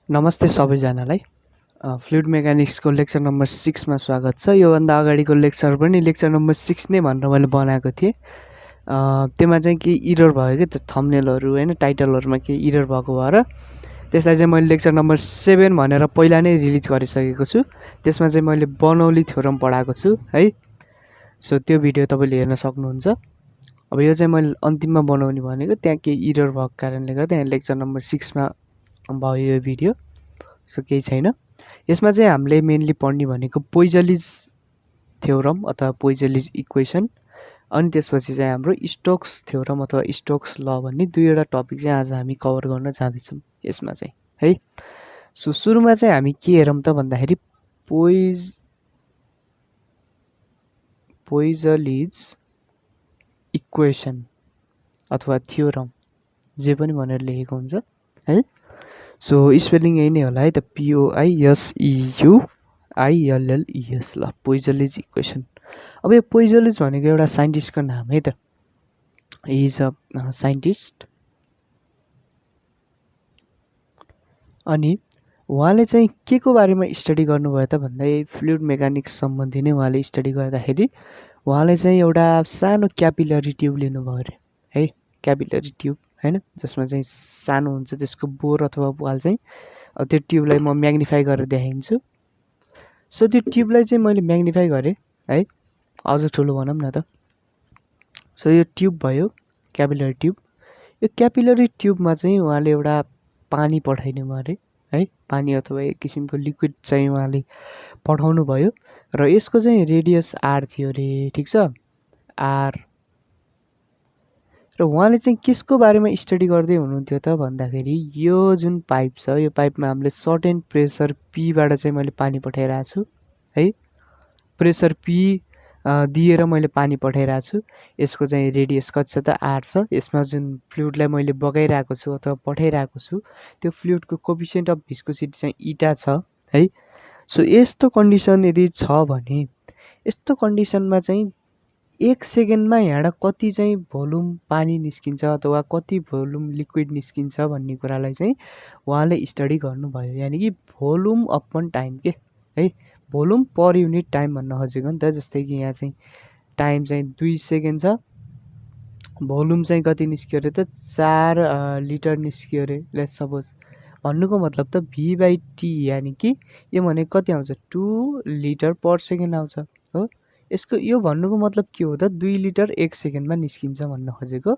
नमस्ते सबैजनालाई। Fluid मेकानिक्सको lecture number 6 मा स्वागत छ। योभन्दा अगाडिको लेक्चर पनि लेक्चर नम्बर 6 नै भनेर मैले बनाएको थिएँ। त्यसमा चाहिँ के इरर भयो कि त्यो थम्बनेलहरू हैन टाइटलहरुमा के इरर भएको भएर त्यसलाई चाहिँ मैले लेक्चर नम्बर 7 भनेर पहिला नै रिलिज गरिसकेको छु। त्यसमा चाहिँ मैले बर्नौली थ्योरम पढाएको छु है। सो त्यो भिडियो तपाईले हेर्न सक्नुहुन्छ। अब यो चाहिँ मैले अन्तिममा बनाउने भनेको त्यहाँ के इरर भएको कारणले गर्दा यहाँ लेक्चर नम्बर 6 मा भयो यो भिडियो। सो केही छैन। यसमा चाहिँ हामीले मेनली पढ्ने भनेको पोइजलिज थ्योरम अथवा पोइजलिज इक्वेसन अनि त्यसपछि चाहिँ हाम्रो स्टोक्स थ्योरम अथवा स्टोक्स ल भन्ने दुईवटा टपिक चाहिँ आज हामी कभर गर्न जाँदैछौँ यसमा चाहिँ है। सो सुरुमा चाहिँ हामी के हेरौँ त भन्दाखेरि पोइजलिज इक्वेसन अथवा थ्योरम जे पनि भनेर लेखेको हुन्छ है। सो स्पेलिङ यही नै होला है त, POISEUILLES ल पोइजलिज इक्वेसन। अब यो पोइजलिज भनेको एउटा साइन्टिस्टको नाम है त। He is a scientist. अनि उहाँले चाहिँ के को बारेमा स्टडी गर्नुभयो त भन्दा फ्लुइड मेकानिक्स सम्बन्धी नै उहाँले स्टडी गर्दाखेरि उहाँले चाहिँ एउटा सानो क्यापिलरी ट्युब लिनुभयो अरे है। क्यापिलरी ट्युब हैन, जसमा चाहिँ सानो हुन्छ त्यसको बोर अथवा वाल चाहिँ। अब त्यो ट्युबलाई म म्याग्निफाई गरेर देखाइदिन्छु। सो त्यो ट्युबलाई चाहिँ मैले म्याग्निफाई गरेँ है, अझ ठुलो भनौँ न त। सो यो ट्युब भयो क्यापिलरी ट्युब। यो क्यापिलरी ट्युबमा चाहिँ उहाँले एउटा पानी पठाइदिनु भयो अरे है। पानी अथवा एक किसिमको लिक्विड चाहिँ उहाँले पठाउनु भयो र यसको चाहिँ रेडियस आर थियो अरे, ठिक छ, आर। र उहाँले चाहिँ केसको बारेमा स्टडी गर्दै हुनुहुन्थ्यो त भन्दाखेरि यो जुन पाइप छ यो पाइपमा हामीले सर्टेन प्रेसर पीबाट चाहिँ मैले पानी पठाइरहेको छु है। प्रेसर पी दिएर मैले पानी पठाइरहेको छु। यसको चाहिँ रेडियस कति छ त, आर छ। यसमा जुन फ्लुइडलाई मैले बगाइरहेको छु अथवा पठाइरहेको छु त्यो फ्लुइडको कोफिसिएन्ट अफ भिस्कोसिटी चाहिँ इटा छ है। सो यस्तो कन्डिसन यदि छ भने यस्तो कन्डिसनमा चाहिँ 1 सेकेन्डमा यहाँबाट कति चाहिँ भोल्युम पानी निस्किन्छ अथवा कति भोल्युम लिक्विड निस्किन्छ भन्ने कुरालाई चाहिँ उहाँले स्टडी गर्नुभयो। यानि कि भोल्युम अपन टाइम के है, भोल्युम पर युनिट टाइम भन्न खोजेको नि त। जस्तै कि यहाँ चाहिँ टाइम चाहिँ 2 सेकेन्ड छ, भोल्युम चाहिँ कति निस्क्यो अरे त 4 लिटर निस्क्यो अरे लेट्स सपोज। भन्नुको मतलब त V/T यानि कि यो भनेको कति आउँछ, 2 लिटर पर सेकेन्ड आउँछ हो। यसको यो भन्नुको मतलब के हो त, 2 लिटर 1 सेकेन्डमा निस्किन्छ भन्न खोजेको।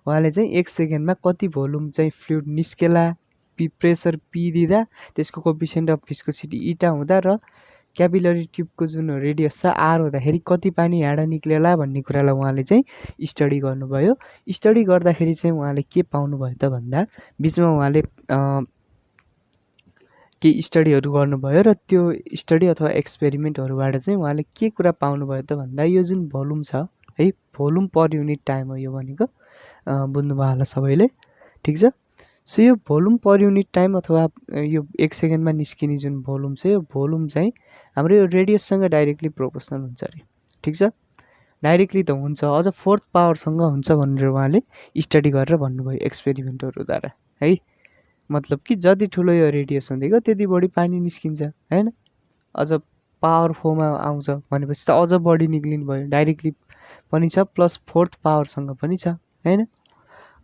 उहाँले चाहिँ 1 सेकेन्डमा कति भोल्युम चाहिँ फ्लुइड निस्केला प्रेसर पी दिँदा, त्यसको कोफिसिएन्ट अफ भिस्कोसिटी इटा हुँदा र क्यापिलरी ट्युबको जुन रेडियस छ आर हुँदाखेरि कति पानी यहाँबाट निक्लेला भन्ने कुरालाई उहाँले चाहिँ स्टडी गर्नुभयो। स्टडी गर्दाखेरि चाहिँ उहाँले के पाउनुभयो त भन्दा बिचमा उहाँले केही स्टडीहरू गर्नुभयो र त्यो स्टडी अथवा एक्सपेरिमेन्टहरूबाट चाहिँ उहाँले के कुरा पाउनुभयो त भन्दा यो जुन भोल्युम छ है, भोल्युम पर युनिट टाइम हो यो भनेको, बुझ्नुभयो होला सबैले, ठिक छ। सो यो भोल्युम पर युनिट टाइम अथवा यो 1 सेकेन्डमा निस्किने जुन भोल्युम छ यो भोल्युम चाहिँ हाम्रो यो रेडियससँग डाइरेक्टली प्रोपोर्सनल हुन्छ अरे, ठिक छ। डाइरेक्टली त हुन्छ, अझ 4th पावरसँग हुन्छ भनेर उहाँले स्टडी गरेर भन्नुभयो एक्सपेरिमेन्टहरूद्वारा है। मतलब कि जति ठुलो यो रेडियस हुँदै गयो त्यति बढी पानी निस्किन्छ हैन। अझ पावर 4 मा आउँछ भनेपछि त अझ बढी निक्लिनु भयो, डाइरेक्टली पनि छ प्लस 4th पावरसँग पनि छ हैन।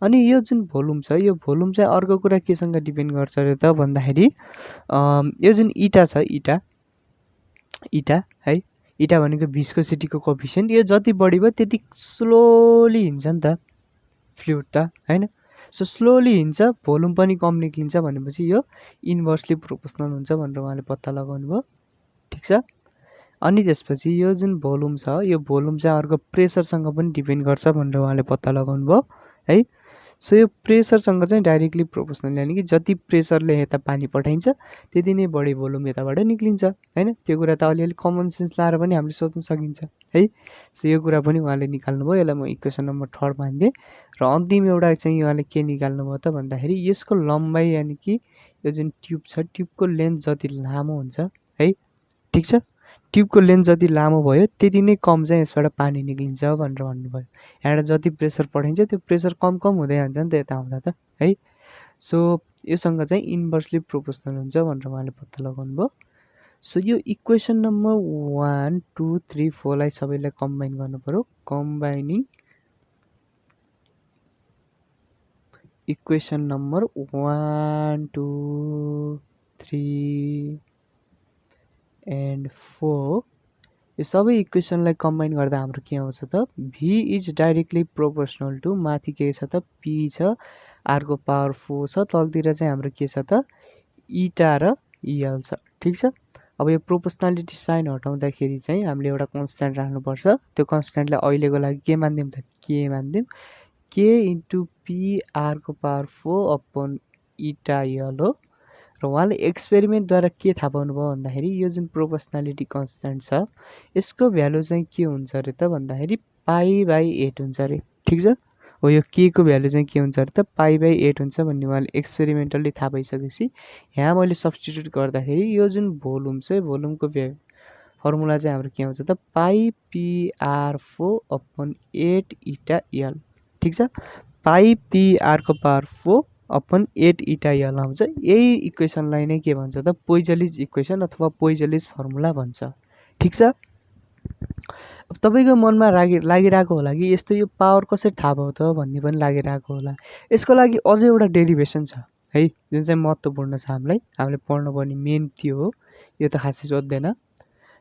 अनि यो जुन भोल्युम छ यो भोल्युम चाहिँ अर्को कुरा केसँग डिपेन्ड गर्छ अरे त भन्दाखेरि यो जुन इटा छ इटा है, इटा भनेको भिस्कोसिटीको कोफिसिएन्ट, यो जति बढी भयो त्यति स्लोली हिँड्छ नि त फ्लुइड त हैन। सो स्लोली हिँड्छ, भोल्युम पनि कम निक्लिन्छ भनेपछि यो इन्भर्सली प्रोपोर्सनल हुन्छ भनेर उहाँले पत्ता लगाउनु भयो, ठिक छ। अनि त्यसपछि यो जुन भोल्युम छ यो भोल्युम चाहिँ अर्को प्रेसरसँग पनि डिपेन्ड गर्छ भनेर उहाँले पत्ता लगाउनु भयो है। सो यो प्रेसरसँग चाहिँ डाइरेक्टली प्रोपोर्सनल, यानि कि जति प्रेसरले यता पानी पठाइन्छ त्यति नै बढी भोल्युम यताबाट निक्लिन्छ हैन। त्यो कुरा त अलिअलि कमन सेन्स लाएर पनि हामीले सोच्न सकिन्छ है। सो यो कुरा पनि उहाँले निकाल्नु भयो। यसलाई म इक्वेसन नम्बर 3 मानिदिएँ। र अन्तिम एउटा चाहिँ उहाँले के निकाल्नु भयो त भन्दाखेरि यसको लम्बाइ यानि कि यो जुन ट्युब छ ट्युबको लेन्थ जति लामो हुन्छ है, ठिक छ, ट्युबको लेन्थ जति लामो भयो त्यति नै कम चाहिँ यसबाट पानी निक्लिन्छ भनेर भन्नुभयो। यहाँबाट जति प्रेसर पठाइन्छ त्यो प्रेसर कम हुँदै जान्छ नि त यता आउँदा त है। सो योसँग चाहिँ इन्भर्सली प्रोपोर्सनल हुन्छ भनेर उहाँले पत्ता लगाउनु भयो। सो यो इक्वेसन नम्बर 1 2 3 4 लाई सबैलाई कम्बाइन गर्नु पर्यो। कम्बाइनिङ इक्वेसन नम्बर 1 2 3 एन्ड 4 यो सबै इक्वेसनलाई कम्बाइन गर्दा हाम्रो के आउँछ त v is directly proportional to माथि के छ त p छ r को पावर 4 छ तलतिर चाहिँ हाम्रो के छ त इटा र यल छ। ठीक छ। अब यो प्रोपोर्सनालिटी साइन हटाउँदाखेरि चाहिँ हामीले एउटा कन्स्ट्यान्ट राख्नुपर्छ। त्यो कन्स्ट्यान्टलाई अहिलेको लागि के मान्दियौँ त के मान्दियौँ k इन्टु p r को पावर 4 अपन इटा यल हो। र उहाँले एक्सपेरिमेन्टद्वारा के थाहा पाउनुभयो भन्दाखेरि यो जुन प्रोपोर्सनालिटी कन्स्ट्यान्ट छ यसको भ्यालु चाहिँ के हुन्छ अरे त भन्दाखेरि पाई/8 हुन्छ अरे। ठिक छ। हो यो के को भ्यालु चाहिँ के हुन्छ अरे त पाई/8 हुन्छ भन्ने उहाँले एक्सपेरिमेन्टली थाहा पाइसकेपछि यहाँ मैले सब्स्टिट्युट गर्दाखेरि यो जुन भोल्युम छ भोल्युमको फर्मुला चाहिँ हाम्रो के आउँछ त पाई pr4 अपन 8 इटा यल। ठिक छ। पाई pr को पावर 4 अपन 8 इटा यल आउँछ। यही इक्वेसनलाई नै के भन्छ त पोइजलिज इक्वेसन अथवा पोइजलिज फर्मुला भन्छ। ठिक छ। अब तपाईँको मनमा लागिरहेको होला कि यस्तो यो पावर कसरी थाहा भयो त भन्ने पनि लागिरहेको होला। यसको लागि अझै एउटा डेरिभेसन छ है जुन चाहिँ महत्त्वपूर्ण छ हामीले पढ्नुपर्ने मेन त्यो हो। यो त खासै सोध्दैन।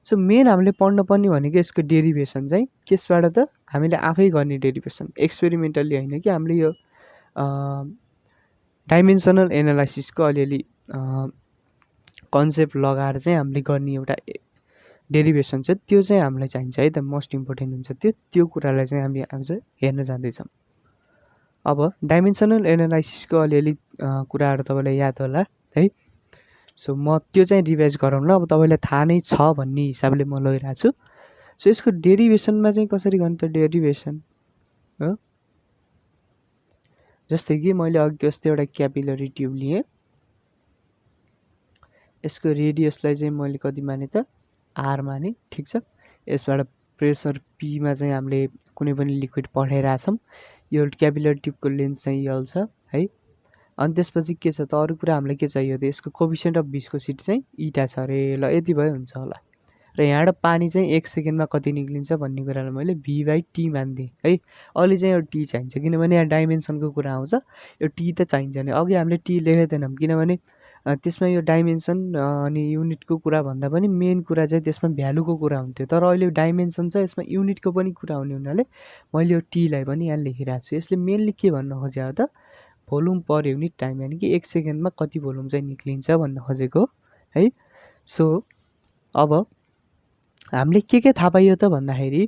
सो मेन हामीले पढ्नुपर्ने भनेको यसको डेरिभेसन चाहिँ केसबाट त हामीले आफै गर्ने डेरिभेसन एक्सपेरिमेन्टली होइन कि हामीले यो डाइमेन्सनल एनालाइसिसको अलिअलि कन्सेप्ट लगाएर चाहिँ हामीले गर्ने एउटा डेरिभेसन छ त्यो चाहिँ हामीलाई चाहिन्छ है त मोस्ट इम्पोर्टेन्ट हुन्छ त्यो कुरालाई चाहिँ हामी आज हेर्न जाँदैछौँ। अब डाइमेन्सनल एनालाइसिसको अलिअलि कुराहरू तपाईँलाई याद होला है। सो म त्यो चाहिँ रिभाइज गराउँला। अब तपाईँलाई थाहा नै छ भन्ने हिसाबले म लगिरहेको छु। सो यसको डेरिभेसनमा चाहिँ कसरी गर्ने त डेरिभेसन हो जस्तै कि मैले अघि जस्तै एउटा क्यापिलरी ट्युब लिएँ। यसको रेडियसलाई चाहिँ मैले कति माने त आर माने। ठिक छ। यसबाट प्रेसर पीमा चाहिँ हामीले कुनै पनि लिक्विड पठाइरहेछौँ। यो क्यापिलरी ट्युबको लेन्थ चाहिँ यल छ है। अनि त्यसपछि के छ त अरू कुरा हामीलाई के चाहियो त यसको कोफिसिएन्ट अफ भिस्कोसिटी चाहिँ इटा छ अरे। ल यति भयो हुन्छ होला। र यहाँबाट पानी चाहिँ 1 सेकेन्डमा कति निक्लिन्छ भन्ने कुरालाई मैले v/t मानिदिएँ है। अहिले चाहिँ यो टी चाहिन्छ किनभने यहाँ डाइमेन्सनको कुरा आउँछ। यो टी त चाहिन्छ नि। अघि हामीले टी लेखेको थिएनौँ किनभने त्यसमा यो डाइमेन्सन अनि युनिटको कुरा भन्दा पनि मेन कुरा चाहिँ त्यसमा भ्यालुको कुरा हुन्थ्यो। तर अहिले डाइमेन्सन छ यसमा युनिटको पनि कुरा हुने हुनाले मैले यो टीलाई पनि यहाँ लेखिरहेको छु। यसले मेनली के भन्न खोजेको त भोल्युम पर युनिट टाइम यानि कि 1 सेकेन्डमा कति भोल्युम चाहिँ निक्लिन्छ भन्न खोजेको है। सो अब हामीले के थाहा पाइयो त भन्दाखेरि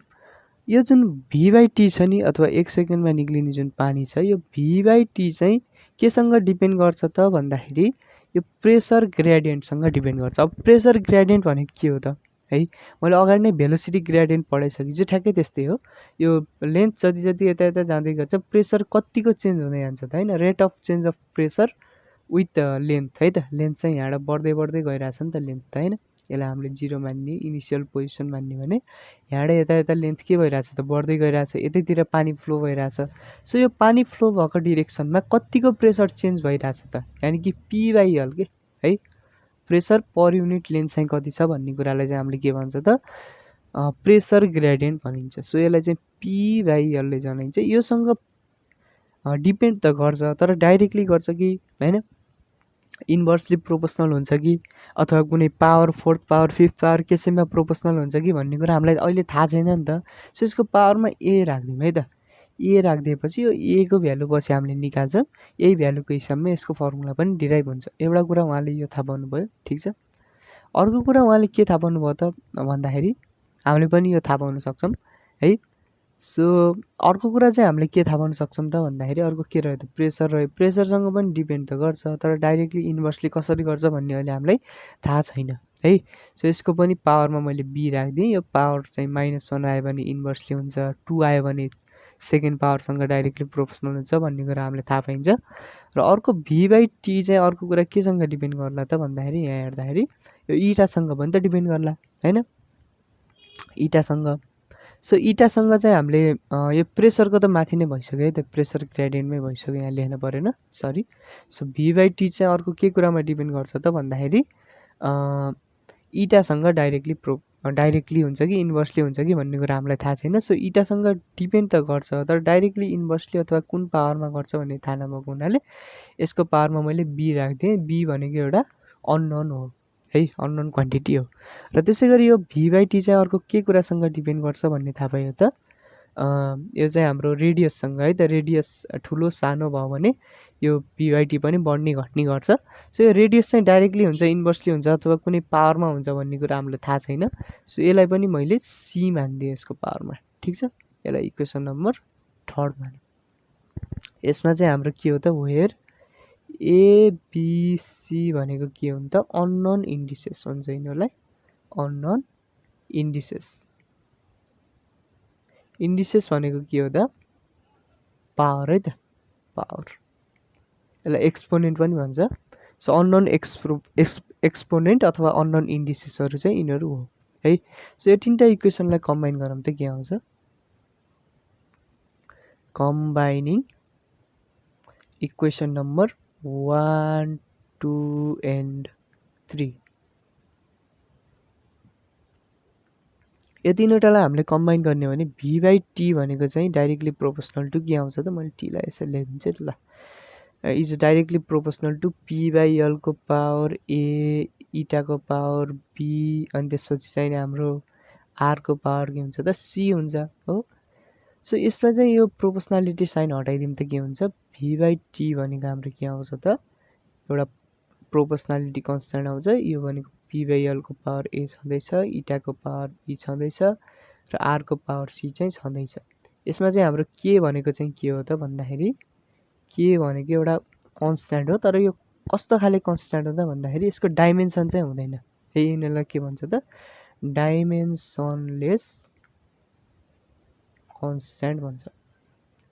यो जुन v/t छ नि अथवा 1 सेकेन्डमा निक्लिने जुन पानी छ यो v/t चाहिँ केसँग डिपेन्ड गर्छ त भन्दाखेरि यो प्रेसर ग्रेडियन्टसँग डिपेन्ड गर्छ। अब प्रेसर ग्रेडियन्ट भनेको के हो त है मैले अगाडि नै भेलोसिटी ग्रेडियन्ट पढाइसकेछु। ठ्याक्कै त्यस्तै हो। यो लेन्थ जति जति यता यता जाँदै गर्छ प्रेसर कतिको चेन्ज हुँदै जान्छ त होइन। Rate of change of pressure with length है त। लेन्थ चाहिँ यहाँबाट बढ्दै गइरहेछ नि त लेन्थ त होइन। यसलाई हामीले 0 मान्ने इनिसियल पोजिसन मान्ने भने यहाँबाट यता लेन्थ के भइरहेछ त बढ्दै गइरहेछ। यतैतिर पानी फ्लो भइरहेछ। सो यो पानी फ्लो भएको डिरेक्सनमा कतिको प्रेसर चेन्ज भइरहेछ त यानि कि p/l के है। प्रेसर पर युनिट लेन्थ चाहिँ कति छ भन्ने कुरालाई चाहिँ हामीले के भन्छ त प्रेसर ग्रेडियन्ट भनिन्छ। सो यसलाई चाहिँ p/l ले जनाइन्छ। योसँग डिपेन्ड त गर्छ तर डाइरेक्टली गर्छ कि होइन इन्भर्सली प्रोपोर्सनल हुन्छ कि अथवा कुनै power 4th power 5th power कसैमा प्रोपोर्सनल हुन्छ कि भन्ने कुरा हामीलाई अहिले थाहा छैन नि त। सो यसको पावरमा ए राखिदिउँ है त। ए राखिदिएपछि यो ए को भ्यालु पछि हामीले निकाल्छौँ। यही भ्यालुको हिसाबमा यसको फर्मुला पनि डिराइभ हुन्छ। एउटा कुरा उहाँले यो थाहा पाउनुभयो। ठिक छ। अर्को कुरा उहाँले के थाहा पाउनुभयो त भन्दाखेरि हामीले पनि यो थाहा पाउन सक्छौँ है। सो अर्को कुरा चाहिँ हामीले के थाहा पाउन सक्छौँ त भन्दाखेरि अर्को के रह्यो त प्रेसर रह्यो। प्रेसरसँग पनि डिपेन्ड त गर्छ तर डाइरेक्टली इन्भर्सली कसरी गर्छ भन्ने अहिले हामीलाई थाहा छैन है। सो यसको पनि पावरमा मैले बी राखिदिएँ। यो पावर चाहिँ -1 आयो भने इन्भर्सली हुन्छ 2 आयो भने सेकेन्ड पावरसँग डाइरेक्टली प्रोपोर्सनल हुन्छ भन्ने कुरा हामीले थाहा पाइन्छ। र अर्को v/t चाहिँ अर्को कुरा केसँग डिपेन्ड गर्ला त भन्दाखेरि यहाँ हेर्दाखेरि यो इटासँग पनि त डिपेन्ड गर्ला होइन। इटासँग। सो इटासँग चाहिँ हामीले यो प्रेसरको त माथि नै भइसक्यो है, त प्रेसर ग्रेडियन्टमै भइसक्यो, यहाँ लेख्न परेन, सरी। सो V/T चाहिँ अर्को के कुरामा डिपेन्ड गर्छ त भन्दाखेरि इटासँग डाइरेक्टली हुन्छ कि इन्भर्सली हुन्छ कि भन्ने कुरा हामीलाई थाहा छैन। सो इटासँग डिपेन्ड त गर्छ, तर डाइरेक्टली इन्भर्सली अथवा कुन पावरमा गर्छ भन्ने थाहा नभएको हुनाले यसको पावरमा मैले बी राखिदिएँ। बी भनेको एउटा अननोन हो है, अननोन क्वान्टिटी हो। र त्यसै गरी यो V/T चाहिँ अर्को के कुरासँग डिपेन्ड गर्छ भन्ने थाहा पायो त, यो चाहिँ हाम्रो रेडियससँग है, त रेडियस ठुलो सानो भयो भने यो V/T पनि बढ्ने घट्ने गर्छ। सो यो रेडियस चाहिँ डाइरेक्टली हुन्छ, इन्भर्सली हुन्छ अथवा कुनै पावरमा हुन्छ भन्ने कुरा हामीलाई थाहा छैन। सो यसलाई पनि मैले सी मानिदिएँ यसको पावरमा, ठिक छ। यसलाई इक्वेसन नम्बर 3 माने। यसमा चाहिँ हाम्रो के हो त, वेयर ABC भनेको के हो त, अननोन इन्डिसेस हुन्छ यिनीहरूलाई, अननोन इन्डिसेस। इन्डिसेस भनेको के हो त, पावर है त, पावर। यसलाई एक्सपोनेन्ट पनि भन्छ। सो अननोन एक्सपोनेन्ट अथवा अननोन इन्डिसेसहरू चाहिँ यिनीहरू हो है। सो यो तिनवटा इक्वेसनलाई कम्बाइन गरौँ त के आउँछ, कम्बाइनिङ इक्वेसन नम्बर 1, 2 and 3। यो तिनवटालाई हामीले कम्बाइन गर्ने हो भने V/T भनेको चाहिँ डाइरेक्टली प्रोपोर्सनल टु के आउँछ त, मैले टीलाई यसरी लेखिदिन्छु है त, ल, is directly proportional to P/L को पावर A इटाको पावर B, अनि त्यसपछि चाहिँ हाम्रो R को पावर के हुन्छ त, C हुन्छ हो। सो यसमा चाहिँ यो प्रोपोर्सनालिटी साइन हटाइदिउँ त के हुन्छ, V/T भनेको हाम्रो के आउँछ त, एउटा प्रोपोर्सनालिटी कन्स्ट्यान्ट आउँछ। यो भनेको P/L को पावर A छँदैछ, इटाको पावर B छँदैछ र R को पावर C चाहिँ छँदैछ। यसमा चाहिँ हाम्रो के भनेको चाहिँ के हो त भन्दाखेरि, के भनेको एउटा कन्स्ट्यान्ट हो, तर यो कस्तो खाले कन्स्ट्यान्ट हो त भन्दाखेरि यसको डाइमेन्सन चाहिँ हुँदैन है। यिनीहरूलाई के भन्छ त, डाइमेन्सनलेस कन्स्ट्यान्ट भन्छ।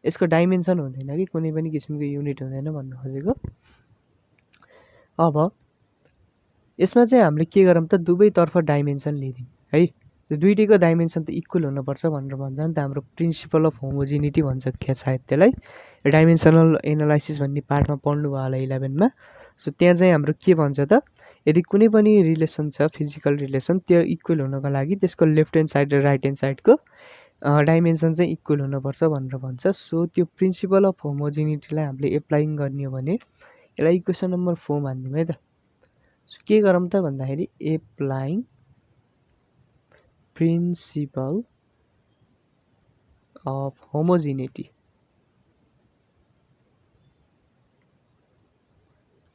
यसको डाइमेन्सन हुँदैन कि कुनै पनि किसिमको युनिट हुँदैन भन्नु खोजेको। अब यसमा चाहिँ हामीले के गरौँ त, दुवैतर्फ डाइमेन्सन लिदिउँ है। दुईटैको डाइमेन्सन त इक्वल हुनुपर्छ भनेर भन्छ नि त, हाम्रो प्रिन्सिपल अफ होमोजिनिटी भन्छ क्या सायद त्यसलाई, डाइमेन्सनल एनालाइसिस भन्ने पार्टमा पढ्नु भयो होला 11 मा। सो त्यहाँ चाहिँ हाम्रो के भन्छ त, यदि कुनै पनि रिलेसन छ, फिजिकल रिलेसन, त्यो इक्वल हुनको लागि त्यसको लेफ्ट ह्यान्ड साइड र राइट ह्यान्ड साइडको डाइमेन्सन चाहिँ इक्वल हुनुपर्छ भनेर भन्छ। सो त्यो प्रिन्सिपल अफ होमोजिनिटीलाई हामीले एप्लाइङ गर्ने हो भने यसलाई इक्वेसन नम्बर 4 मानिदिउँ है त। सो के गरौँ त भन्दाखेरि, applying principle of homogeneity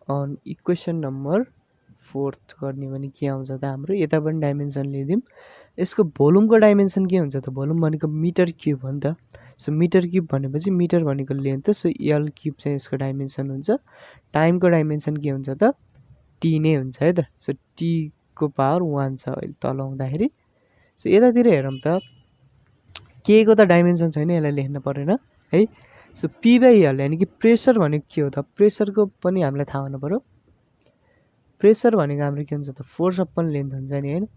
on equation number 4 गर्ने भने के आउँछ त, हाम्रो यता पनि डाइमेन्सन लिदिउँ। यसको भोल्युमको डाइमेन्सन के हुन्छ त, भोल्युम भनेको मिटर क्युब हो नि त। सो मिटर क्युब भनेपछि मिटर भनेको लेन्थ हो, सो L क्युब चाहिँ यसको डाइमेन्सन हुन्छ। टाइमको डाइमेन्सन के हुन्छ त, T नै हुन्छ है त। सो T को पावर 1 छ अहिले तल आउँदाखेरि। सो यतातिर हेरौँ त, के को त डाइमेन्सन छैन, यसलाई लेख्न परेन है। सो P/L यानि कि प्रेसर भनेको के हो त, प्रेसरको पनि हामीलाई थाहा हुनु पर्यो। प्रेसर भनेको हाम्रो के हुन्छ त, फोर्स अपन लेन्थ हुन्छ नि होइन।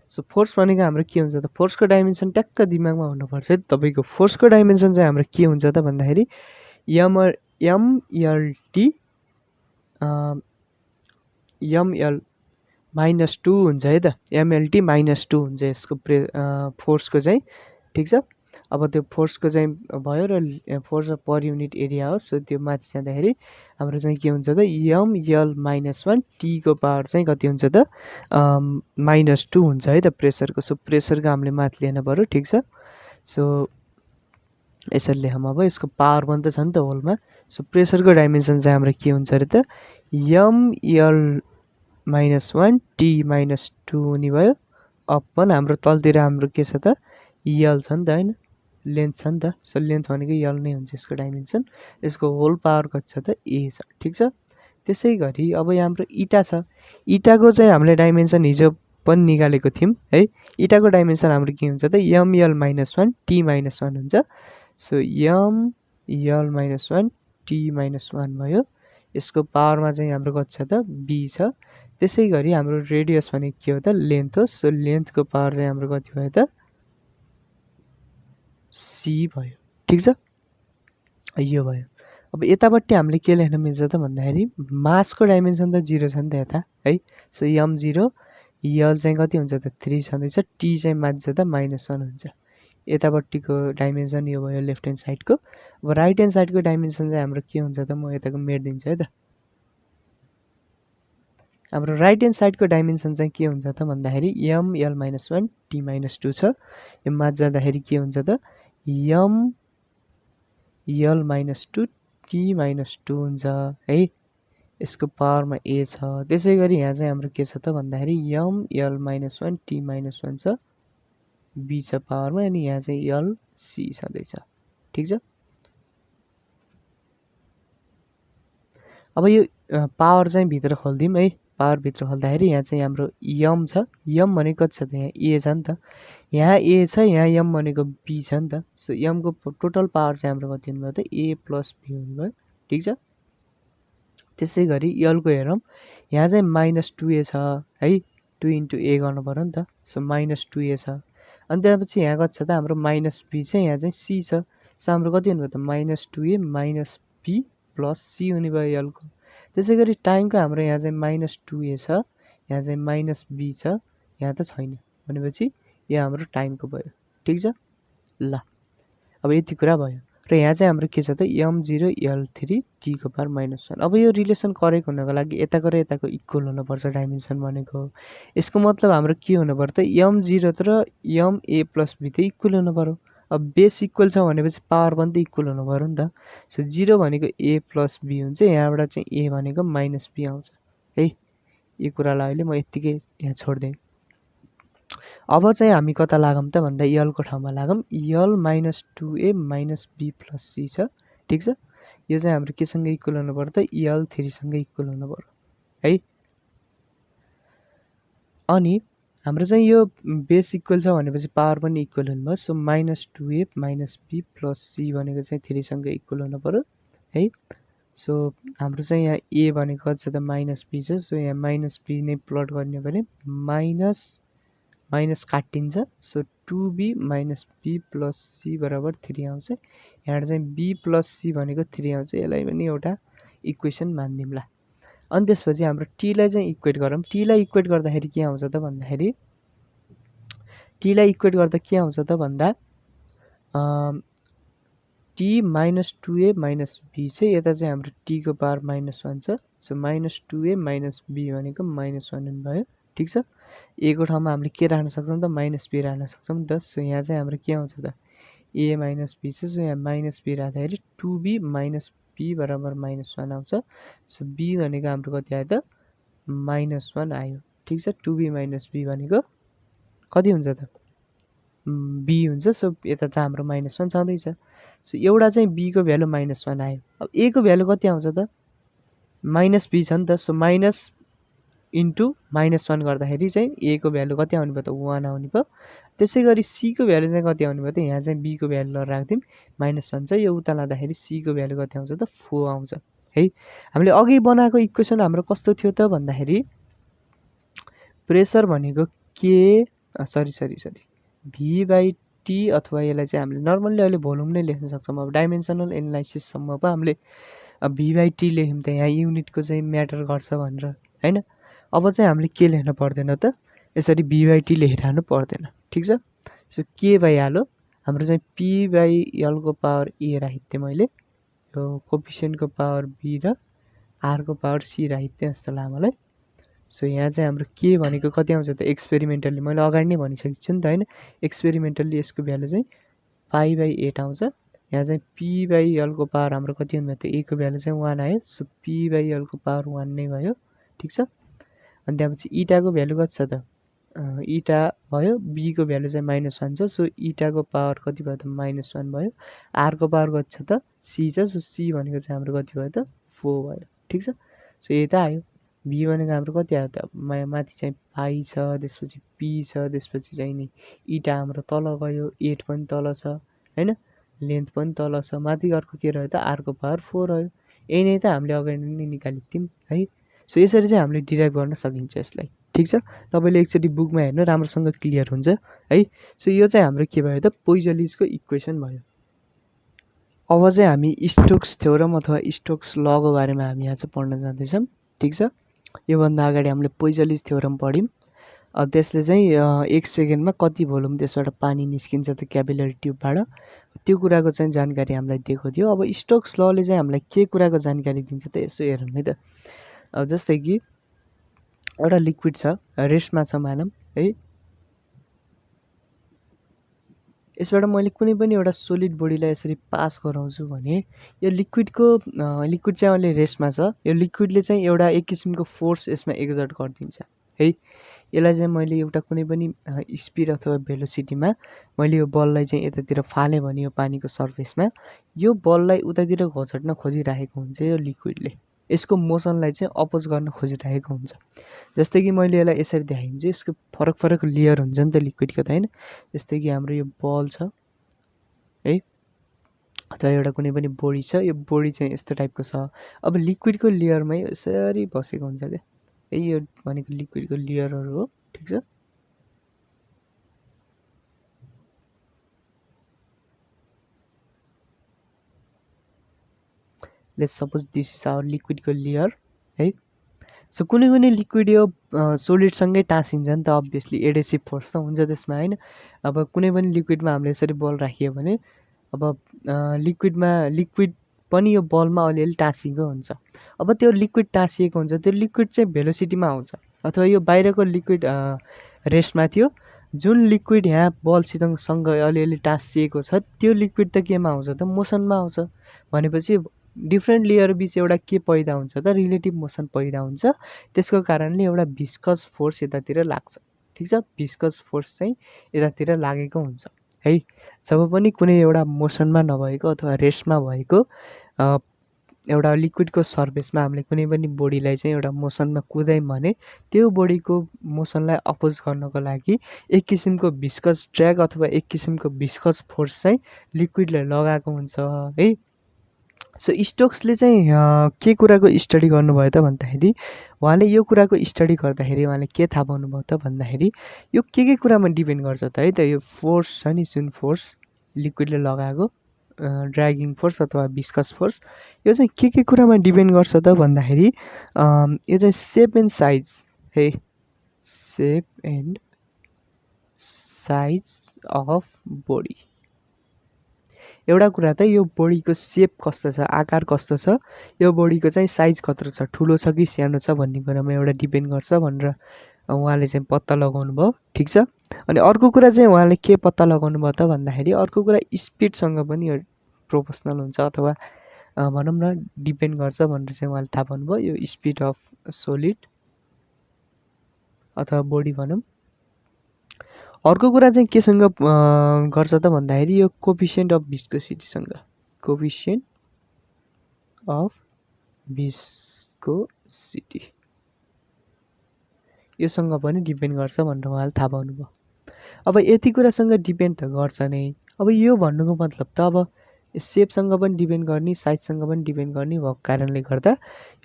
सो फोर्स भनेको हाम्रो के हुन्छ त, फोर्सको डाइमेन्सन ट्याक्क दिमागमा हुनुपर्छ है तपाईँको। फोर्सको डाइमेन्सन चाहिँ हाम्रो के हुन्छ त भन्दाखेरि ML-2 हुन्छ है त, MLT -2 हुन्छ यसको फोर्सको चाहिँ, ठिक छ। अब त्यो फोर्सको चाहिँ भयो र फोर्स पर युनिट एरिया हो। सो त्यो माथि जाँदाखेरि हाम्रो चाहिँ के हुन्छ त, ML-1 T को पावर चाहिँ कति हुन्छ त, -2 हुन्छ है त प्रेसरको। सो प्रेसरको हामीले माथि लिनु पऱ्यो, ठिक छ। सो यसरी लेखौँ। अब यसको पावर पनि त छ नि त होलमा। सो प्रेसरको डाइमेन्सन चाहिँ हाम्रो के हुन्छ अरे त, ML-1 T -2 हुने भयो, अपन हाम्रो तलतिर हाम्रो के छ त, L छ नि त होइन, लेन्थ छ नि त। सो लेन्थ भनेको L नै हुन्छ यसको डाइमेन्सन। यसको होल पावर कति छ त, A छ, ठिक छ। त्यसै गरी अब यहाँ हाम्रो इटा छ, इटाको चाहिँ हामीले डाइमेन्सन हिजो पनि निकालेको थियौँ है। इटाको डाइमेन्सन हाम्रो के हुन्छ त, ML-1 T -1 हुन्छ। सो ML-1 T -1 भयो। यसको पावरमा चाहिँ हाम्रो कति छ त, B छ। त्यसै गरी हाम्रो रेडियस भनेको के हो त, लेन्थ हो। सो लेन्थको पावर चाहिँ हाम्रो कति भयो त, सी भयो, ठिक छ। यो भयो। अब यतापट्टि हामीले के लेख्न मिल्छ त भन्दाखेरि मासको डाइमेन्सन त 0 छ नि त यता है। सो m 0 यल चाहिँ कति हुन्छ त 3 छँदैछ, टी चाहिँ माथि जाँदा -1 हुन्छ। यतापट्टिको डाइमेन्सन यो भयो लेफ्ट ह्यान्ड साइडको। अब राइट ह्यान्ड साइडको डाइमेन्सन चाहिँ हाम्रो के हुन्छ त, म यताको मेटिदिन्छु है त। हाम्रो राइट ह्यान्ड साइडको डाइमेन्सन चाहिँ के हुन्छ त भन्दाखेरि m l -1 t -2 छ। यो माथि जाँदाखेरि के हुन्छ त m l -2 t -2 हुन्छ है। यसको पावरमा a छ। त्यसै गरी यहाँ चाहिँ हाम्रो के छ त भन्दाखेरि m l -1 t -1 छ, b छ पावरमा, अनि यहाँ चाहिँ l c छँदैछ, ठिक छ। अब यो पावर चाहिँ भित्र खोल्दिउँ है। पावर भित्र खोल्दाखेरि यहाँ चाहिँ हाम्रो m छ, m भनेको कति छ त यहाँ a छ नि त, यहाँ a छ, यहाँ m भनेको b छ नि त। सो m को टोटल पावर चाहिँ हाम्रो कति हुनुभयो त a + b हुनुभयो, ठिक छ। त्यसै गरी l को हेरौँ, यहाँ चाहिँ -2a छ है, 2 × a गर्नु पर्यो नि त। सो -2a छ। अनि त्यसपछि यहाँ कति छ त हाम्रो -b छ, यहाँ चाहिँ c छ। सो हाम्रो कति हुनुभयो त -2a - b + c हुने भयो l को। त्यसै गरी टाइमको हाम्रो यहाँ चाहिँ -2a छ, यहाँ चाहिँ -b छ, यहाँ त छैन, भनेपछि यो हाम्रो टाइमको भयो, ठिक छ। ल अब यति कुरा भयो। र यहाँ चाहिँ हाम्रो के छ त m 0 l 3 t को पावर -1। अब यो रिलेसन करेक्ट हुनको लागि यताको र यताको इक्वल हुनुपर्छ डाइमेन्सन भनेको। यसको मतलब हाम्रो के हुनु पर्यो त m 0 र m a + b त इक्वल हुनु पर्यो। अब बेस इक्वल छ भनेपछि पावर पनि त इक्वल हुनु पर्यो नि त। सो 0 भनेको a + b हुन्छ, यहाँबाट चाहिँ a भनेको -b आउँछ है। यो कुरालाई अहिले म यत्तिकै यहाँ छोड्दिएँ। अब चाहिँ हामी कता लागौँ त भन्दा l को ठाउँमा लागौँ। l -2a - b + c छ, ठिक छ। यो चाहिँ हाम्रो केसँग इक्वल हुनु पर्यो त l 3 सँग इक्वल हुनु पर्यो है। अनि हाम्रो चाहिँ यो बेस इक्वल छ भनेपछि पावर पनि इक्वल हुनुभयो। सो -2a - b + c भनेको चाहिँ 3 सँग इक्वल हुनु पर्यो है। सो हाम्रो चाहिँ यहाँ a भनेको कति छ त -b छ। सो यहाँ -b नै प्लट गर्ने भने माइनस काटिन्छ। सो 2b - b + c बराबर 3 आउँछ। यहाँ चाहिँ b + c भनेको 3 आउँछ। यसलाई पनि एउटा इक्वेसन मानिदिउँला। अनि त्यसपछि हाम्रो टीलाई चाहिँ इक्वेट गरौँ। टीलाई इक्वेट गर्दाखेरि के आउँछ त भन्दाखेरि टीलाई इक्वेट गर्दा के आउँछ त भन्दा t -2a - b छ। यता चाहिँ हाम्रो t को पावर -1 छ। सो -2a - b भनेको -1 हुनुभयो, ठिक छ। a को ठाउँमा हामीले के राख्न सक्छौँ त -b राख्न सक्छौँ नि त। सो यहाँ चाहिँ हाम्रो के आउँछ त a - b छ। सो यहाँ -b राख्दाखेरि 2b - b बराबर -1 आउँछ। सो b भनेको हाम्रो कति आयो त -1 आयो, ठिक छ। 2b - b भनेको कति हुन्छ त b हुन्छ। सो यता त हाम्रो -1 छँदैछ। सो एउटा चाहिँ b को भ्यालु -1 आयो। अब a को भ्यालु कति आउँछ त -b छ नि त। सो माइनस इन्टु -1 गर्दाखेरि चाहिँ a को भ्यालु कति आउने भयो त 1 आउने भयो। त्यसै गरी c को भ्यालु चाहिँ कति आउने भयो त, यहाँ चाहिँ b को भ्यालु राख्दिउँ, -1 छ। यो उता लाँदाखेरि c को भ्यालु कति आउँछ त 4 आउँछ है। हामीले अघि बनाएको इक्वेसन हाम्रो कस्तो थियो त भन्दाखेरि प्रेसर भनेको के सरी v/t, अथवा यसलाई चाहिँ हामीले नर्मल्ली अहिले भोल्युम नै लेख्न सक्छौँ। अब डाइमेन्सनल एनालाइसिससम्म पो हामीले v/t लेख्यौँ त यहाँ युनिटको चाहिँ म्याटर गर्छ भनेर हैन। अब चाहिँ हामीले के लेख्न पर्दैन त, यसरी v/t लेखिरहनु पर्दैन, ठिक छ। सो के भइहाल्यो, हाम्रो चाहिँ p/l को पावर a राखिदिएँ मैले, यो कोफिसिएन्टको पावर b र r को पावर c राखिदिएँ जस्तो लाग्यो मलाई। सो यहाँ चाहिँ हाम्रो के भनेको कति आउँछ त एक्सपेरिमेन्टल्ली, मैले अगाडि नै भनिसकेको छु नि त हैन। एक्सपेरिमेन्टल्ली यसको भ्यालु चाहिँ π/8 आउँछ। यहाँ चाहिँ p/l को पावर हाम्रो कति हुनुभयो त a को भ्यालु चाहिँ 1 आयो। सो p/l को पावर 1 नै भयो, ठिक छ। अनि त्यसपछि इटाको भ्यालु कति छ त इटा भयो, b को भ्यालु चाहिँ -1 छ। सो इटाको पावर कति भयो त -1 भयो। r को पावर कति छ त c छ। सो c भनेको चाहिँ हाम्रो कति भयो त 4 भयो, ठिक छ। सो यता आयो b भनेको हाम्रो कति आयो त माथि चाहिँ पाइ छ, त्यसपछि p छ, त्यसपछि चाहिँ नि इटा हाम्रो तल गयो, 8 पनि तल छ हैन, लेन्थ पनि तल छ, माथि अर्को के रह्यो त r को पावर 4 रह्यो। यही नै त हामीले अगाडि नै निकालेको थियौँ है। सो यसरी चाहिँ हामीले डिराइभ गर्न सकिन्छ यसलाई, ठिक छ, तपाईँले एकचोटि बुकमा हेर्नु राम्रोसँग क्लियर हुन्छ है। सो यो चाहिँ हाम्रो के भयो त पोइजलिजको इक्वेसन भयो। अब चाहिँ हामी स्टोक्स थ्योरम अथवा स्टोक्स लको बारेमा हामी यहाँ चाहिँ पढ्न जाँदैछौँ। ठिक छ, योभन्दा अगाडि हामीले पोइजलिज थ्योरम पढ्यौँ। त्यसले चाहिँ 1 सेकेन्डमा कति भोल्युम त्यसबाट पानी निस्किन्छ त क्यापिलरी ट्युबबाट, त्यो कुराको चाहिँ जानकारी हामीलाई दिएको थियो। अब स्टोक्स लले चाहिँ हामीलाई के कुराको जानकारी दिन्छ त यसो हेरौँ है त। अब जस्तै कि एउटा लिक्विड छ, रेस्टमा छ मानौँ है, यसबाट मैले कुनै पनि एउटा सोलिड बडीलाई यसरी पास गराउँछु भने यो लिक्विड चाहिँ अहिले रेस्टमा छ, यो लिक्विडले चाहिँ एउटा एक किसिमको फोर्स यसमा एक्जर्ट गरिदिन्छ है। यसलाई चाहिँ मैले एउटा कुनै पनि स्पिड अथवा भेलोसिटीमा मैले यो बललाई चाहिँ यतातिर फालेँ भने यो पानीको सर्फेसमा यो बललाई उतातिर घचट्न खोजिरहेको हुन्छ यो लिक्विडले, यसको मोसनलाई चाहिँ अपोज गर्न खोजिरहेको हुन्छ। जस्तै कि मैले यसलाई यसरी देखाइदिन्छु, यसको फरक फरक लेयर हुन्छ नि त लिक्विडको त होइन। जस्तै कि हाम्रो यो बल छ है, अथवा एउटा कुनै पनि बडी छ, यो बडी चाहिँ यस्तो टाइपको छ। अब लिक्विडको लेयरमै यसरी बसेको हुन्छ क्या, यो भनेको लिक्विडको लेयरहरू हो। ठिक छ, let's suppose this is our लिक्विडको लेयर है। सो कुनै कुनै लिक्विड यो सोलिडसँगै टाँसिन्छ नि त, अभियसली एडेसिभ फोर्स त हुन्छ त्यसमा होइन। अब कुनै पनि लिक्विडमा हामीले यसरी बल राखियो भने अब लिक्विड पनि यो बलमा अलिअलि टाँसिएको हुन्छ। अब त्यो लिक्विड टाँसिएको हुन्छ, त्यो लिक्विड चाहिँ भेलोसिटीमा आउँछ, अथवा यो बाहिरको लिक्विड रेस्टमा थियो, जुन लिक्विड यहाँ बलसितसँग अलिअलि टाँसिएको छ त्यो लिक्विड त केमा आउँछ त मोसनमा आउँछ। भनेपछि डिफ्रेन्ट लेयर बिच एउटा के पैदा हुन्छ त रिलेटिभ मोसन पैदा हुन्छ, त्यसको कारणले एउटा भिस्कस फोर्स यतातिर लाग्छ। ठिक छ, भिस्कस फोर्स चाहिँ यतातिर लागेको हुन्छ है। जब पनि कुनै एउटा मोसनमा नभएको अथवा रेस्टमा भएको एउटा लिक्विडको सर्फेसमा हामीले कुनै पनि बडीलाई चाहिँ एउटा मोसनमा कुदायौँ भने त्यो बडीको मोसनलाई अपोज गर्नको लागि एक किसिमको भिस्कस ड्र्याग अथवा एक किसिमको भिस्कस फोर्स चाहिँ लिक्विडले लगाएको हुन्छ है। सो स्टोक्सले चाहिँ के कुराको स्टडी गर्नुभयो त भन्दाखेरि उहाँले यो कुराको स्टडी गर्दाखेरि उहाँले के थाहा पाउनुभयो त भन्दाखेरि यो के कुरामा डिपेन्ड गर्छ त है त, यो फोर्स छ नि जुन फोर्स लिक्विडले लगाएको ड्र्यागिङ फोर्स अथवा भिस्कस फोर्स, यो चाहिँ के कुरामा डिपेन्ड गर्छ त भन्दाखेरि यो चाहिँ सेप एन्ड साइज है, सेप एन्ड साइज अफ बडी। एउटा कुरा त यो बडीको सेप कस्तो छ, आकार कस्तो छ, यो बडीको चाहिँ साइज कत्रो छ, ठुलो छ कि सानो छ भन्ने कुरामा एउटा डिपेन्ड गर्छ भनेर उहाँले चाहिँ पत्ता लगाउनु भयो। ठिक छ, अनि अर्को कुरा चाहिँ उहाँले के पत्ता लगाउनु भयो त भन्दाखेरि अर्को कुरा स्पिडसँग पनि प्रोपोर्सनल हुन्छ अथवा भनौँ न डिपेन्ड गर्छ भनेर चाहिँ उहाँले थाहा पाउनुभयो, यो स्पिड अफ सोलिड अथवा बडी भनौँ। अर्को कुरा चाहिँ केसँग गर्छ त भन्दाखेरि यो कोफिसिएन्ट अफ भिस्कोसिटीसँग, कोफिसिएन्ट अफ भिस्कोसिटी योसँग पनि डिपेन्ड गर्छ भनेर उहाँले थाहा पाउनुभयो। अब यति कुरासँग डिपेन्ड त गर्छ नै, अब यो भन्नुको मतलब त अब सेपसँग पनि डिपेन्ड गर्ने, साइजसँग पनि डिपेन्ड गर्ने भएको कारणले गर्दा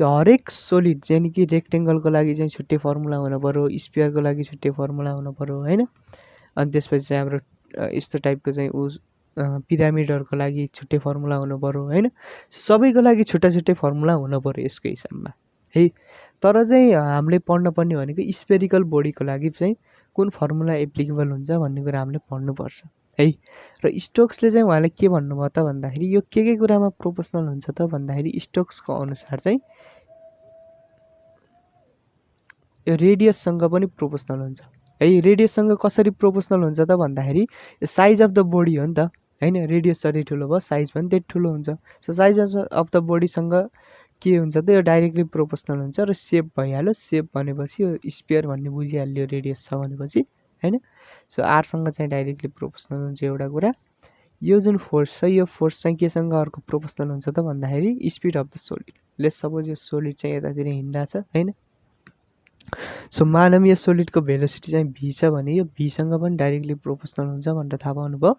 यो हरेक सोलिड यानि कि रेक्टेङ्गलको लागि चाहिँ छुट्टै फर्मुला हुनु पऱ्यो, स्पियरको लागि छुट्टै फर्मुला हुनु पऱ्यो होइन। अनि त्यसपछि चाहिँ हाम्रो यस्तो टाइपको चाहिँ पिरामिडहरूको लागि छुट्टै फर्मुला हुनु पऱ्यो होइन। सबैको लागि छुट्टा छुट्टै फर्मुला हुनु पऱ्यो यसको हिसाबमा है। तर चाहिँ हामीले पढ्न पर्ने भनेको स्पेरिकल बडीको लागि चाहिँ कुन फर्मुला एप्लिकेबल हुन्छ भन्ने कुरा हामीले पढ्नुपर्छ है। र स्टोक्सले चाहिँ उहाँले के भन्नुभयो त भन्दाखेरि यो के कुरामा प्रोपोर्सनल हुन्छ त भन्दाखेरि स्टोक्सको अनुसार चाहिँ यो रेडियससँग पनि प्रोपोर्सनल हुन्छ है। रेडियससँग कसरी प्रोपोर्सनल हुन्छ त भन्दाखेरि यो साइज अफ द बडी हो नि त होइन, रेडियस जति ठुलो भयो साइज पनि त्यति ठुलो हुन्छ। सो साइज अफ द बडीसँग के हुन्छ त यो डाइरेक्टली प्रोपोर्सनल हुन्छ र सेप भइहाल्यो। सेप भनेपछि यो स्पियर भन्ने बुझिहाल्यो रेडियस छ भनेपछि होइन। सो आरसँग चाहिँ डाइरेक्टली प्रोपोर्सनल हुन्छ एउटा कुरा। यो जुन फोर्स छ यो फोर्स चाहिँ केसँग अर्को प्रोपोर्सनल हुन्छ त भन्दाखेरि speed of the solid. Let's suppose यो सोलिड चाहिँ यतातिर हिँडिरहेछ होइन। सो मानव यो सोलिडको भेलोसिटी चाहिँ भी छ भने यो भीसँग पनि डाइरेक्टली प्रोपोर्सनल हुन्छ भनेर थाहा पाउनुभयो।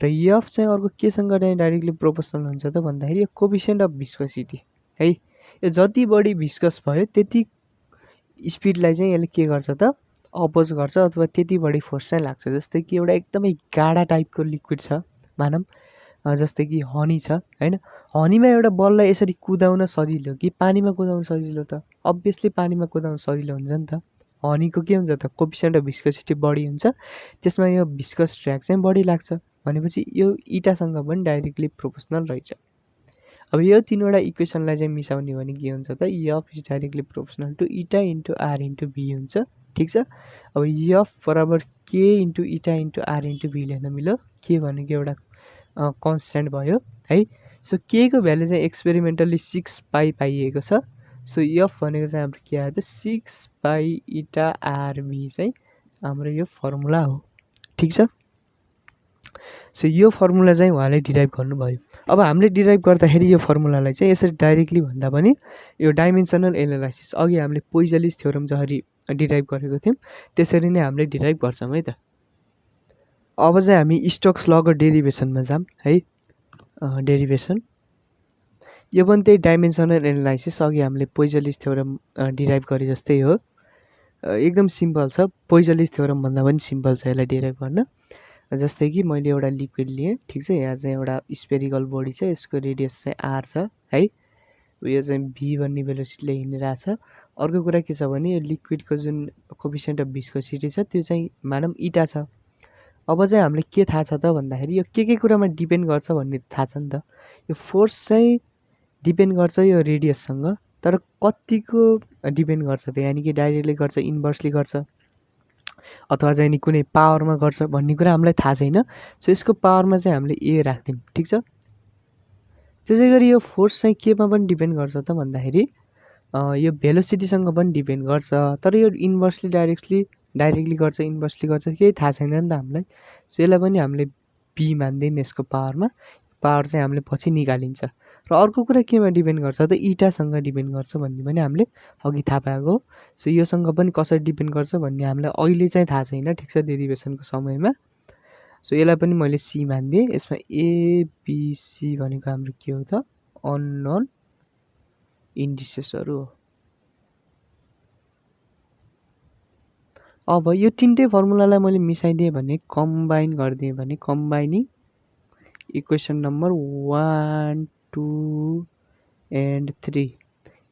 र एफ चाहिँ अर्को केसँग डाइरेक्टली प्रोपोर्सनल हुन्छ त भन्दाखेरि यो कोफिसिएन्ट अफ भिस्कोसिटी है। यो जति बढी भिस्कस भयो त्यति स्पिडलाई चाहिँ यसले के गर्छ त अपोज गर्छ अथवा त्यति बढी फोर्स चाहिँ लाग्छ। जस्तै कि एउटा एकदमै गाढा टाइपको लिक्विड छ मानौँ, जस्तै कि हनी छ होइन। हनीमा एउटा बललाई यसरी कुदाउन सजिलो कि पानीमा कुदाउन सजिलो त? अभियसली पानीमा कुदाउन सजिलो हुन्छ नि त। हनीको के हुन्छ त कोफिसिएन्ट अफ भिस्कोसिटी बढी हुन्छ, त्यसमा यो भिस्कस ड्र्याग चाहिँ बढी लाग्छ। भनेपछि यो इटासँग पनि डाइरेक्टली प्रोपोर्सनल रहेछ। अब यो तीनवटा इक्वेसनलाई चाहिँ मिसाउने भने के हुन्छ त F is directly proportional to eta into R into V हुन्छ। ठिक छ। अब एफ बराबर के इन्टु इटा इन्टु आर इन्टु भी लेख्न मिल्यो। के भनेको एउटा कन्सटेन्ट भयो है। सो के को भ्यालु चाहिँ एक्सपेरिमेन्टल्ली 6 पाई पाइएको छ। सो एफ भनेको चाहिँ हाम्रो के आयो त 6 पाई इटा आर भी चाहिँ हाम्रो यो फर्मुला हो। ठिक छ। सो यो फर्मुला चाहिँ उहाँले डिराइभ गर्नुभयो। अब हामीले डिराइभ गर्दाखेरि यो फर्मुलालाई चाहिँ यसरी डाइरेक्टली भन्दा पनि यो डाइमेन्सनल एनालाइसिस अघि हामीले पोइजलिस थ्योरम जसरी डिराइभ गरेको थियौँ त्यसरी नै हामीले डिराइभ गर्छौँ है त। अब चाहिँ हामी स्टोक्स लको डेरिभेसनमा जाऊँ है। डेरिभेसन यो पनि त्यही डाइमेन्सनल एनालाइसिस अघि हामीले पोइजलिस थ्योरम डिराइभ गरे जस्तै हो। एकदम सिम्पल छ, पोइजलिस थ्योरम भन्दा पनि सिम्पल छ यसलाई डिराइभ गर्न। जस्तै कि मैले एउटा लिक्विड लिएँ, ठिक छ। यहाँ चाहिँ एउटा स्पेरिकल बडी छ, यसको रेडियस चाहिँ आर छ है। यो चाहिँ भी भन्ने भेलोसिटीले हिँडिरहेछ। अर्को कुरा के छ भने यो लिक्विडको जुन कोफिसिएन्ट अफ भिस्कोसिटी छ त्यो चाहिँ मानौँ इटा छ। अब चाहिँ हामीले के थाहा छ त भन्दाखेरि यो के कुरामा डिपेन्ड गर्छ भन्ने थाहा छ नि त। यो फोर्स चाहिँ डिपेन्ड गर्छ यो रेडियससँग, तर कतिको डिपेन्ड गर्छ त, यानि कि डाइरेक्टली गर्छ, इन्भर्सली गर्छ, अथवा चाहिँ नि कुनै पावरमा गर्छ भन्ने कुरा हामीलाई थाहा छैन। सो यसको पावरमा चाहिँ हामीले ए राख्दिउँ। ठिक छ। त्यसै गरी यो फोर्स चाहिँ केमा पनि डिपेन्ड गर्छ त भन्दाखेरि यो भेलोसिटीसँग पनि डिपेन्ड गर्छ, तर यो इन्भर्सली डाइरेक्टली गर्छ, इन्भर्सली गर्छ केही थाहा छैन नि त हामीलाई। सो यसलाई पनि हामीले बी मान्दैम यसको पावरमा। पावर चाहिँ हामीले पछि निकालिन्छ। र अर्को कुरा केमा डिपेन्ड गर्छ त इटासँग डिपेन्ड गर्छ भन्ने पनि हामीले अघि थाहा पाएको हो। सो योसँग पनि कसरी डिपेन्ड गर्छ भन्ने हामीलाई अहिले चाहिँ थाहा छैन। ठिक छ, डेरिभेसनको समयमा। सो यसलाई पनि मैले सी मानिदिएँ। यसमा एबिसी भनेको हाम्रो के हो त अननोन इन्डिसेसहरू हो। अब यो तिनटै फर्मुलालाई मैले मिसाइदिएँ भने, कम्बाइन गरिदिएँ भने, कम्बाइनिङ इक्वेसन नम्बर 1, 2 एन्ड 3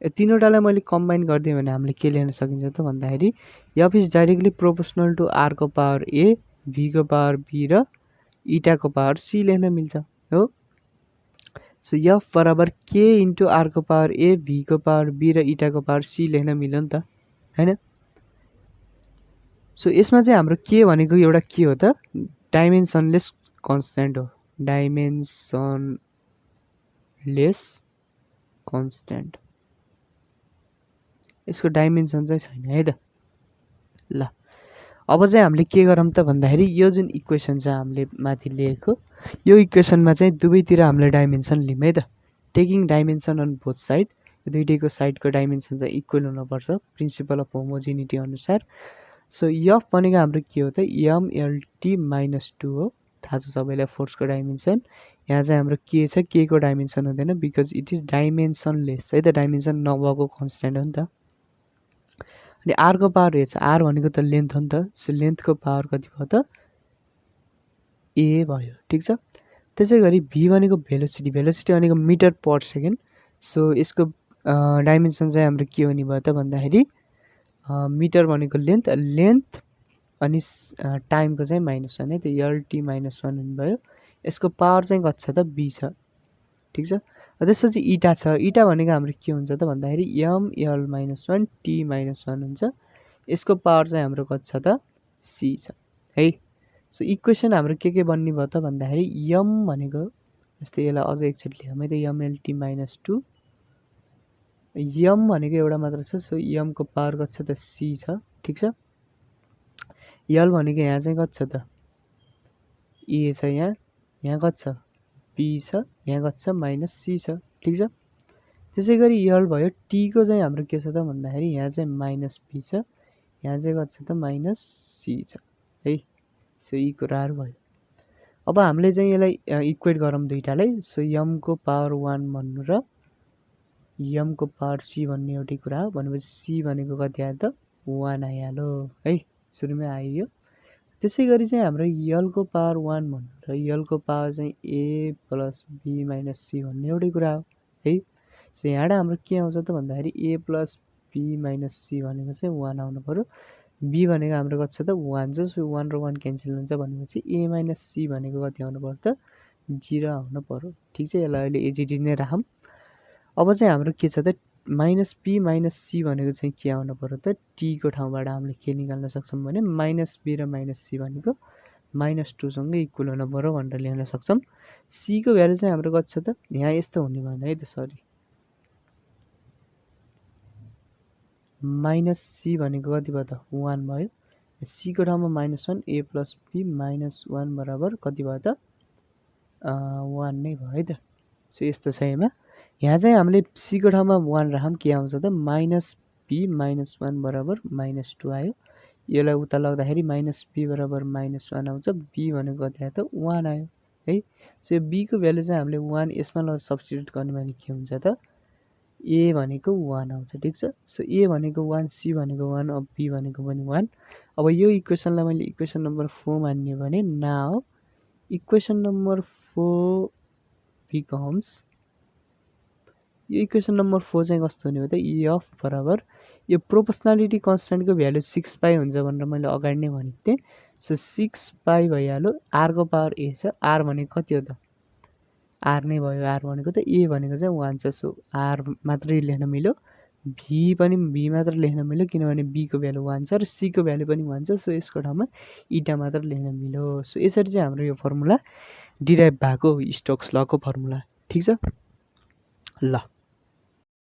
यो तीनवटालाई मैले कम्बाइन गरिदिएँ भने हामीले के लेख्न सकिन्छ त भन्दाखेरि F is directly proportional to R को पावर ए, भी को पावर बी र इटाको पावर सी लेख्न मिल्छ हो। सो एफ बराबर के इन्टु आर को पावर ए, भी को पावर बी र इटाको पावर सी लेख्न मिल्यो नि त हैन। सो यसमा चाहिँ हाम्रो के भनेको एउटा के हो त डाइमेन्सनलेस कन्स्ट्यान्ट हो। डाइमेन्सनलेस कन्स्ट्यान्ट, यसको डाइमेन्सन चाहिँ छैन है त। ल अब चाहिँ हामीले के गरौँ त भन्दाखेरि यो जुन इक्वेसन छ हामीले माथि लिएको यो इक्वेसनमा चाहिँ दुवैतिर हामीले डाइमेन्सन लिउँ है त। Taking dimension on both side, दुईटैको साइडको डाइमेन्सन चाहिँ इक्वल हुनुपर्छ प्रिन्सिपल अफ होमोजिनिटी अनुसार। सो एफ भनेको हाम्रो के हो त एमएलटी -2 हो। थाहा छ सबैलाई फोर्सको डाइमेन्सन। यहाँ चाहिँ हाम्रो के छ के को डाइमेन्सन हुँदैन बिकज इट इज डाइमेन्सनलेस है त, डाइमेन्सन नभएको कन्स्ट्यान्ट हो नि त। अनि आरको पावर हेर्छ, आर भनेको त लेन्थ हो नि त। सो लेन्थको पावर कति भयो त ए भयो। ठिक छ। त्यसै गरी भी भनेको भेलोसिटी, भेलोसिटी भनेको मिटर पर सेकेन्ड। सो यसको डाइमेन्सन चाहिँ हाम्रो के हुने भयो त भन्दाखेरि मिटर भनेको लेन्थ, लेन्थ अनि टाइमको चाहिँ -1 है त, एलटी -1 हुने भयो। यसको पावर चाहिँ कति छ त बी छ। ठिक छ। त्यसपछि इटा छ, इटा भनेको हाम्रो के हुन्छ त भन्दाखेरि एमएल -1 टी -1 हुन्छ। यसको पावर चाहिँ हाम्रो कति छ त सी छ है। सो इक्वेसन हाम्रो के बन्ने भयो त भन्दाखेरि एम भनेको जस्तै यसलाई अझ एकचोटि लेखौँ है त एमएलटी -2, एम भनेको एउटा मात्र छ। सो एमको पावर कति छ त सी छ। ठिक छ। यल भनेको यहाँ चाहिँ कति छ त ए छ, यहाँ कति छ बी छ, यहाँ कति छ -सी छ। ठिक छ। त्यसै गरी यल भयो, टीको चाहिँ हाम्रो के छ त भन्दाखेरि यहाँ चाहिँ -बी छ, यहाँ चाहिँ कति छ त -सी छ है। सो यी कुराहरू भयो। अब हामीले चाहिँ यसलाई इक्वेट गरौँ दुईटालाई। सो एमको पावर 1 भन्नु र m को पावर c भन्ने एउटै कुरा हो। भनेपछि c भनेको कति आयो त 1 आइहाल्यो है, सुरुमै आयो यो। त्यसै गरी चाहिँ हाम्रो l को पावर 1 भन्नु र l को पावर चाहिँ a plus b minus c भन्ने एउटै कुरा हो है। सो यहाँबाट हाम्रो के आउँछ त भन्दाखेरि a plus b minus c भनेको चाहिँ 1 आउनु पर्यो। b भनेको हाम्रो कति छ त 1 छ। सो 1 र 1 क्यान्सल हुन्छ भनेपछि a माइनस c भनेको कति आउनु पर्यो त 0 आउनु पर्यो। ठिक छ, यसलाई अहिले एज इट इज नै राखौँ। अब चाहिँ हाम्रो के छ त माइनस p माइनस c भनेको चाहिँ के आउनु पर्यो त t को ठाउँबाट हामीले के निकाल्न सक्छौँ भने माइनस b र माइनस c भनेको -2 सँगै इक्वल हुनु पर्यो भनेर लेख्न सक्छौँ। c को भ्यालु चाहिँ हाम्रो कति छ त यहाँ यस्तो हुने भएन है त, सरी, माइनस c भनेको कति भयो त 1 भयो। c को ठाउँमा -1 a प्लस b माइनस 1 बराबर कति भयो त 1 नै भयो है त। सो यस्तो छ यसमा। यहाँ चाहिँ हामीले c को ठाउँमा 1 राखौँ, के आउँछ त माइनस b माइनस 1 बराबर -2 आयो। यसलाई उता लग्दाखेरि माइनस b बराबर -1 आउँछ। b भनेको कति आयो त 1 आयो है। सो यो b को भ्यालु चाहिँ हामीले 1 यसमा लगेर सब्स्टिट्युट गर्ने भने के हुन्छ त a भनेको 1 आउँछ। ठिक छ, सो a भनेको 1, c भनेको 1, अब b भनेको पनि 1। अब यो इक्वेसनलाई मैले इक्वेसन नम्बर 4 मान्ने भने नाउ इक्वेसन नम्बर 4 बिकम्स, यो इक्वेसन नम्बर 4 चाहिँ कस्तो हुने हो त e अफ बराबर यो प्रोपोर्सनालिटी कन्स्ट्यान्टको भ्यालु 6 पाई हुन्छ भनेर मैले अगाडि नै भनेको थिएँ। सो 6 पाई भइहाल्यो। r को पावर a छ, r भनेको कति हो त r नै भयो, r भनेको त a भनेको चाहिँ 1 छ। सो r मात्रै लेख्न मिल्यो, v पनि v मात्र लेख्न मिल्यो किनभने b को भ्यालु 1 छ र c को भ्यालु पनि 1 छ। सो यसको ठाउँमा इटा मात्र लेख्न मिल्यो। सो यसरी चाहिँ हाम्रो यो फर्मुला डिराइभ भएको स्टोक्स लको फर्मुला। ठिक छ ल।